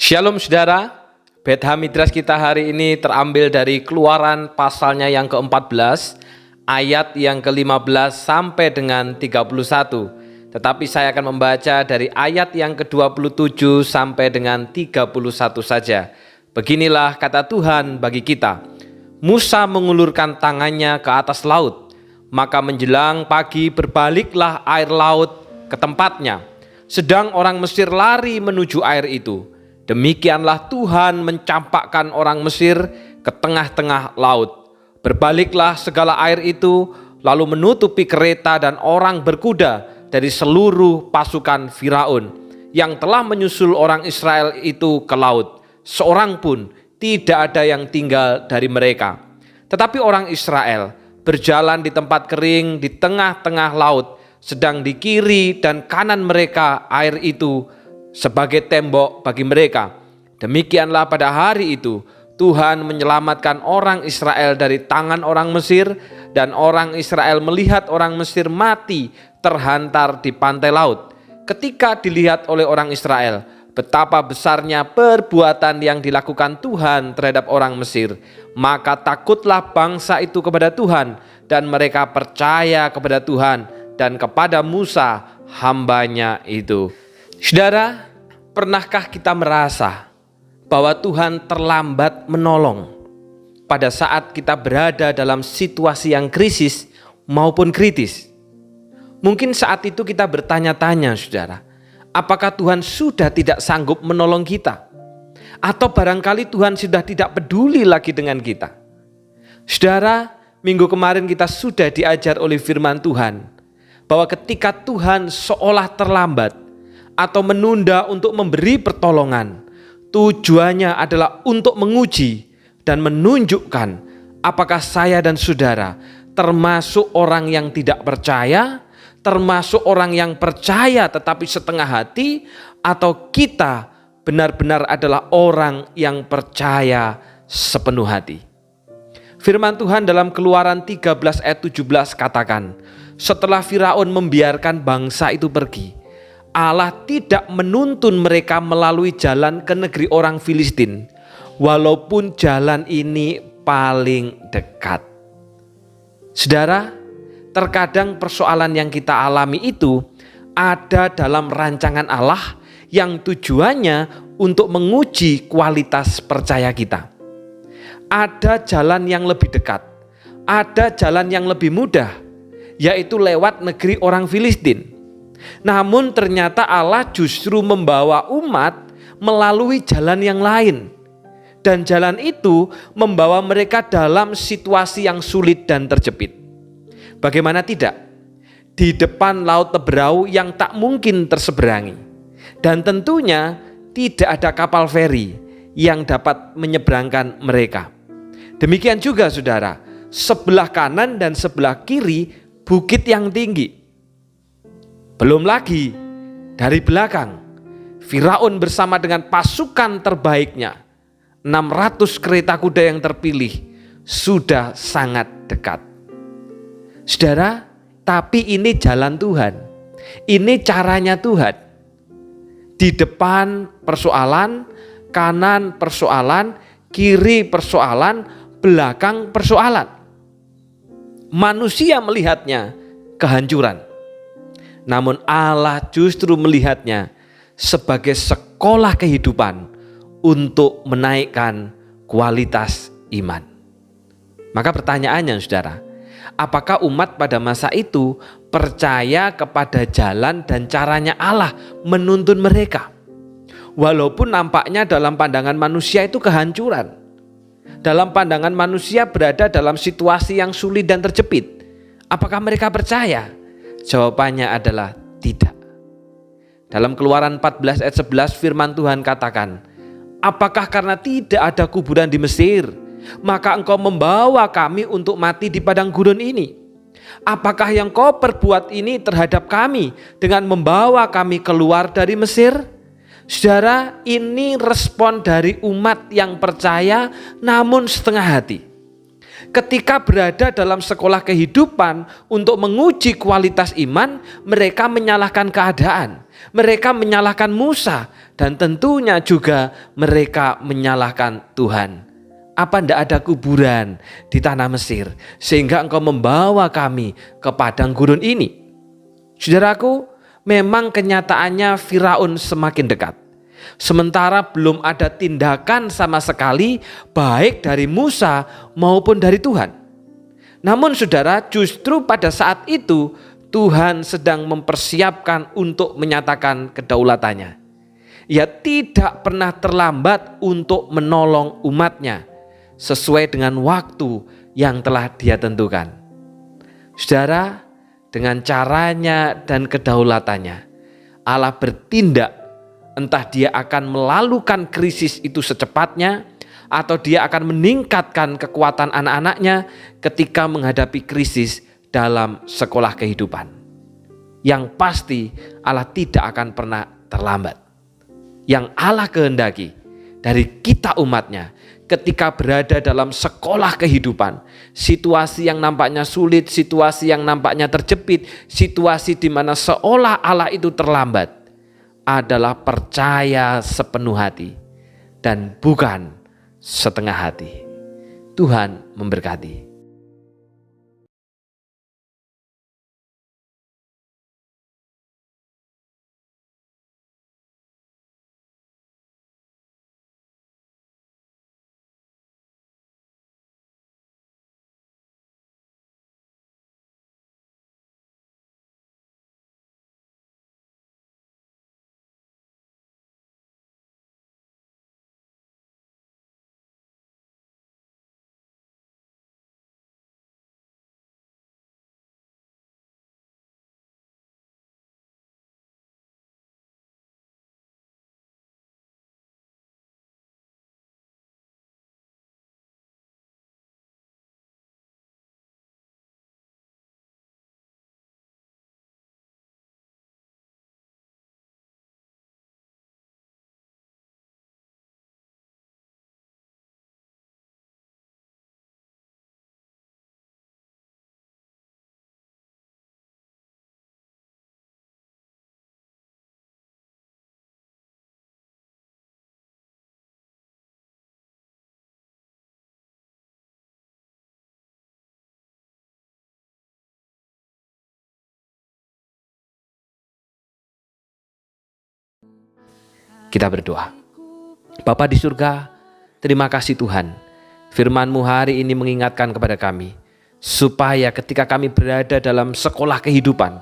Shalom saudara, Beth Midras kita hari ini terambil dari Keluaran pasalnya yang ke-14, ayat yang ke-15 sampai dengan 31. Tetapi saya akan membaca dari ayat yang ke-27 sampai dengan 31 saja. Beginilah kata Tuhan bagi kita. Musa mengulurkan tangannya ke atas laut, maka menjelang pagi berbaliklah air laut ke tempatnya. Sedang orang Mesir lari menuju air itu. Demikianlah Tuhan mencampakkan orang Mesir ke tengah-tengah laut. Berbaliklah segala air itu, lalu menutupi kereta dan orang berkuda dari seluruh pasukan Firaun yang telah menyusul orang Israel itu ke laut. Seorang pun tidak ada yang tinggal dari mereka. Tetapi orang Israel berjalan di tempat kering di tengah-tengah laut, sedang di kiri dan kanan mereka air itu sebagai tembok bagi mereka. Demikianlah pada hari itu Tuhan menyelamatkan orang Israel dari tangan orang Mesir, dan orang Israel melihat orang Mesir mati terhantar di pantai laut. Ketika dilihat oleh orang Israel betapa besarnya perbuatan yang dilakukan Tuhan terhadap orang Mesir, maka takutlah bangsa itu kepada Tuhan, dan mereka percaya kepada Tuhan dan kepada Musa hambanya itu. Saudara, pernahkah kita merasa bahwa Tuhan terlambat menolong pada saat kita berada dalam situasi yang krisis maupun kritis? Mungkin saat itu kita bertanya-tanya, saudara, apakah Tuhan sudah tidak sanggup menolong kita? Atau barangkali Tuhan sudah tidak peduli lagi dengan kita? Saudara, minggu kemarin kita sudah diajar oleh firman Tuhan bahwa ketika Tuhan seolah terlambat atau menunda untuk memberi pertolongan, tujuannya adalah untuk menguji dan menunjukkan apakah saya dan saudara termasuk orang yang tidak percaya, termasuk orang yang percaya tetapi setengah hati, atau kita benar-benar adalah orang yang percaya sepenuh hati. Firman Tuhan dalam Keluaran 13 ayat 17 katakan, setelah Firaun membiarkan bangsa itu pergi, Allah tidak menuntun mereka melalui jalan ke negeri orang Filistin, walaupun jalan ini paling dekat. Saudara, terkadang persoalan yang kita alami itu ada dalam rancangan Allah yang tujuannya untuk menguji kualitas percaya kita. Ada jalan yang lebih dekat, ada jalan yang lebih mudah, yaitu lewat negeri orang Filistin. Namun ternyata Allah justru membawa umat melalui jalan yang lain. Dan jalan itu membawa mereka dalam situasi yang sulit dan terjepit. Bagaimana tidak? Di depan laut Teberau yang tak mungkin terseberangi. Dan tentunya tidak ada kapal feri yang dapat menyeberangkan mereka. Demikian juga saudara, sebelah kanan dan sebelah kiri bukit yang tinggi. Belum lagi dari belakang Firaun bersama dengan pasukan terbaiknya, 600 kereta kuda yang terpilih, sudah sangat dekat. Saudara, tapi ini jalan Tuhan, ini caranya Tuhan. Di depan persoalan, kanan persoalan, kiri persoalan, belakang persoalan. Manusia melihatnya kehancuran, namun Allah justru melihatnya sebagai sekolah kehidupan untuk menaikkan kualitas iman. Maka pertanyaannya saudara, apakah umat pada masa itu percaya kepada jalan dan caranya Allah menuntun mereka? Walaupun nampaknya dalam pandangan manusia itu kehancuran. Dalam pandangan manusia berada dalam situasi yang sulit dan terjepit. Apakah mereka percaya? Jawabannya adalah tidak. Dalam Keluaran 14 ayat 11 firman Tuhan katakan, apakah karena tidak ada kuburan di Mesir, maka engkau membawa kami untuk mati di padang gurun ini? Apakah yang kau perbuat ini terhadap kami dengan membawa kami keluar dari Mesir? Saudara, ini respon dari umat yang percaya namun setengah hati. Ketika berada dalam sekolah kehidupan untuk menguji kualitas iman, mereka menyalahkan keadaan, mereka menyalahkan Musa, dan tentunya juga mereka menyalahkan Tuhan. Apa tidak ada kuburan di tanah Mesir sehingga engkau membawa kami ke padang gurun ini? Saudaraku, memang kenyataannya Firaun semakin dekat. Sementara belum ada tindakan sama sekali baik dari Musa maupun dari Tuhan. Namun saudara, justru pada saat itu Tuhan sedang mempersiapkan untuk menyatakan kedaulatannya. Ia tidak pernah terlambat untuk menolong umatnya sesuai dengan waktu yang telah Dia tentukan. Saudara, dengan caranya dan kedaulatannya, Allah bertindak. Entah Dia akan melalukan krisis itu secepatnya, atau Dia akan meningkatkan kekuatan anak-anaknya ketika menghadapi krisis dalam sekolah kehidupan. Yang pasti Allah tidak akan pernah terlambat. Yang Allah kehendaki dari kita umatnya, ketika berada dalam sekolah kehidupan, situasi yang nampaknya sulit, situasi yang nampaknya terjepit, situasi di mana seolah Allah itu terlambat, adalah percaya sepenuh hati dan bukan setengah hati. Tuhan memberkati. Kita berdoa. Bapa di surga, terima kasih Tuhan. Firman-Mu hari ini mengingatkan kepada kami, supaya ketika kami berada dalam sekolah kehidupan,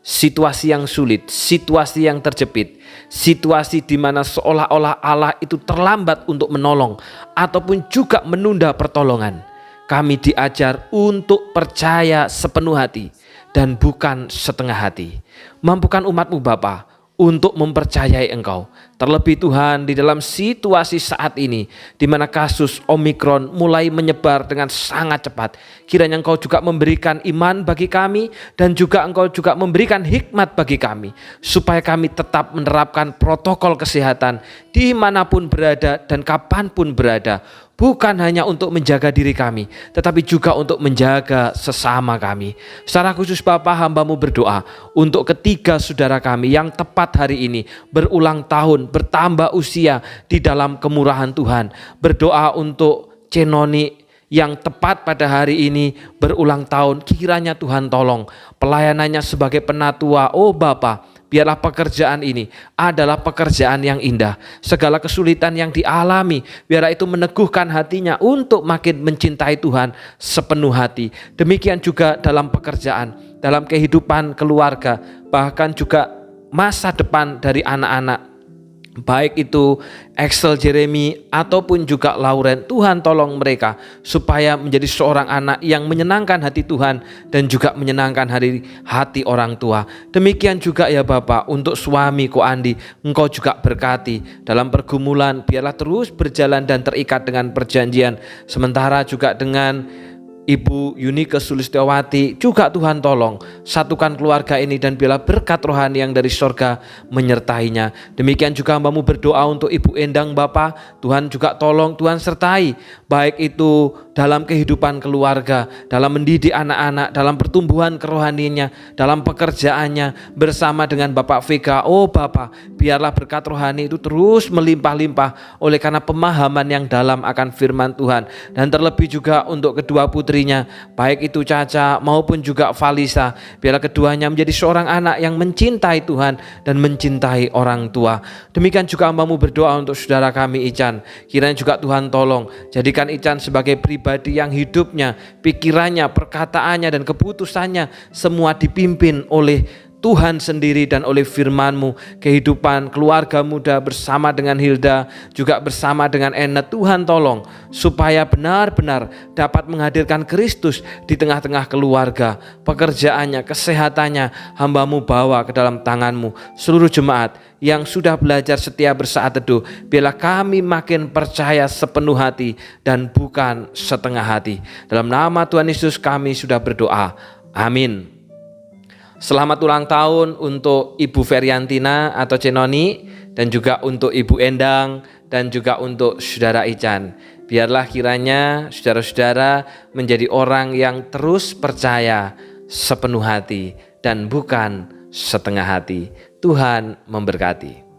situasi yang sulit, situasi yang terjepit, situasi di mana seolah-olah Allah itu terlambat untuk menolong ataupun juga menunda pertolongan, kami diajar untuk percaya sepenuh hati dan bukan setengah hati. Mampukan umat-Mu Bapa untuk mempercayai Engkau. Terlebih Tuhan, di dalam situasi saat ini di mana kasus Omikron mulai menyebar dengan sangat cepat, kiranya Engkau juga memberikan iman bagi kami dan juga Engkau juga memberikan hikmat bagi kami, supaya kami tetap menerapkan protokol kesehatan dimanapun berada dan kapanpun berada, bukan hanya untuk menjaga diri kami, tetapi juga untuk menjaga sesama kami. Secara khusus Bapa, hamba-Mu berdoa untuk ketiga saudara kami yang tepat hari ini berulang tahun, bertambah usia di dalam kemurahan Tuhan. Berdoa untuk Cenoni yang tepat pada hari ini berulang tahun. Kiranya Tuhan tolong pelayanannya sebagai penatua. Oh Bapa, biarlah pekerjaan ini adalah pekerjaan yang indah. Segala kesulitan yang dialami, biarlah itu meneguhkan hatinya untuk makin mencintai Tuhan sepenuh hati. Demikian juga dalam pekerjaan, dalam kehidupan keluarga, bahkan juga masa depan dari anak-anak, baik itu Axel Jeremy ataupun juga Lauren. Tuhan tolong mereka supaya menjadi seorang anak yang menyenangkan hati Tuhan dan juga menyenangkan hati orang tua. Demikian juga ya Bapak untuk suami Ko Andi, Engkau juga berkati dalam pergumulan, biarlah terus berjalan dan terikat dengan perjanjian. Sementara juga dengan Ibu Yunike Sulistiawati juga Tuhan tolong satukan keluarga ini dan biarlah berkat rohani yang dari sorga menyertainya. Demikian juga hamba-Mu berdoa untuk Ibu Endang Bapa, Tuhan juga tolong, Tuhan sertai, baik itu dalam kehidupan keluarga, dalam mendidik anak-anak, dalam pertumbuhan kerohaniannya, dalam pekerjaannya bersama dengan Bapak Vega. Oh Bapa, biarlah berkat rohani itu terus melimpah-limpah oleh karena pemahaman yang dalam akan firman Tuhan. Dan terlebih juga untuk kedua putrinya, baik itu Caca maupun juga Valisa, biarlah keduanya menjadi seorang anak yang mencintai Tuhan dan mencintai orang tua. Demikian juga hamba-Mu berdoa untuk saudara kami Ican, kiranya juga Tuhan tolong jadikan Ican sebagai pribadi yang hidupnya, pikirannya, perkataannya dan keputusannya semua dipimpin oleh Tuhan sendiri dan oleh firman-Mu. Kehidupan keluarga muda bersama dengan Hilda, juga bersama dengan Enet, Tuhan tolong supaya benar-benar dapat menghadirkan Kristus di tengah-tengah keluarga. Pekerjaannya, kesehatannya hamba-Mu bawa ke dalam tangan-Mu. Seluruh jemaat yang sudah belajar setia bersaat teduh, biarlah kami makin percaya sepenuh hati dan bukan setengah hati. Dalam nama Tuhan Yesus kami sudah berdoa. Amin. Selamat ulang tahun untuk Ibu Feriantina atau Cenoni, dan juga untuk Ibu Endang, dan juga untuk Saudara Ican. Biarlah kiranya saudara-saudara menjadi orang yang terus percaya sepenuh hati dan bukan setengah hati. Tuhan memberkati.